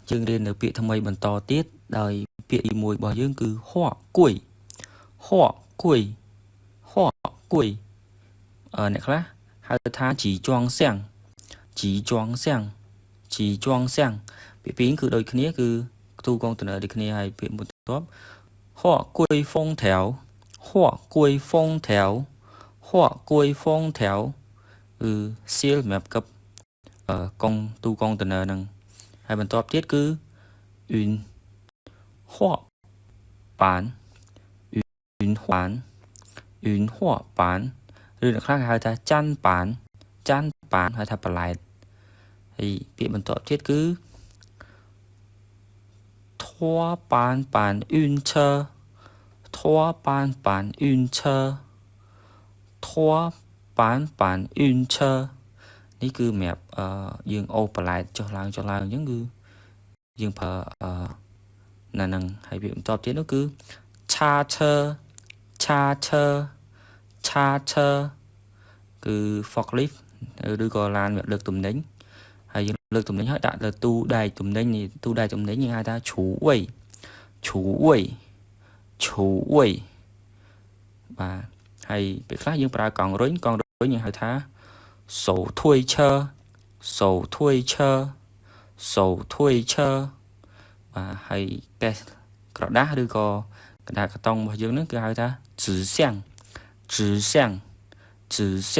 chương riêng ởពាក្យថ្មីបន្តទៀតដោយពាក្យទី1របស់យើងគឺហក់គួយហក់គួយហក់គួយអ្នកខ្លះហៅថាជីជាងសៀងជីជាងសៀងជីជាងសៀងពាក្យពីរគឺដូចគ្នាគឺទូកងតនដូចគ្នាហើយពាក្យមួយបន្ទាប់ហក់គួយហ្វុងថៅហក់គួយហ្វុងថៅហក់គួយហ្វុងថៅគឺសៀលសម្រាប់កឹបកងទូកងតនហ្នឹងហើយបន្ទាប់ទៀតគឺune ហក់បានune បាន une ហក់បានឬអ្នកខ្លះគេហៅថាចាន់បានចាន់បានហៅថាបន្លែតហើយពាក្យបន្ទាប់ទៀតគឺធွာបានបាន une ឈើធွာបានបាន une ឈើធွာបានបាន une ឈើនេះគឺសម្រាប់យើងអូសបន្លែតចុះឡើងអញ្ចឹងគឺយើងប្រើនៅនឹងហើយពាក្យបន្ទាប់ទៀតនោះគឺឆាឈើឆាឈើឆាឈើគឺ forklift ឬក៏ឡានលើកទំនិញហើយយើងលើកទំនិញហើយដាក់ទៅទូដែកទំនិញនេះទូដែកទំនិញយើងហៅថាជ្រូវៃជ្រូវៃជ្រូវៃបាទហើយពេលខ្លះយើងប្រើកង់រុញយើងហៅថាសូធួយឈើសូធួយឈើសូធួយឈើបាទហើយកេសក្រដាសឬក៏កណ្ដាលកាតុងរបស់យើងហ្នឹងគឺហៅថា纸箱纸箱纸箱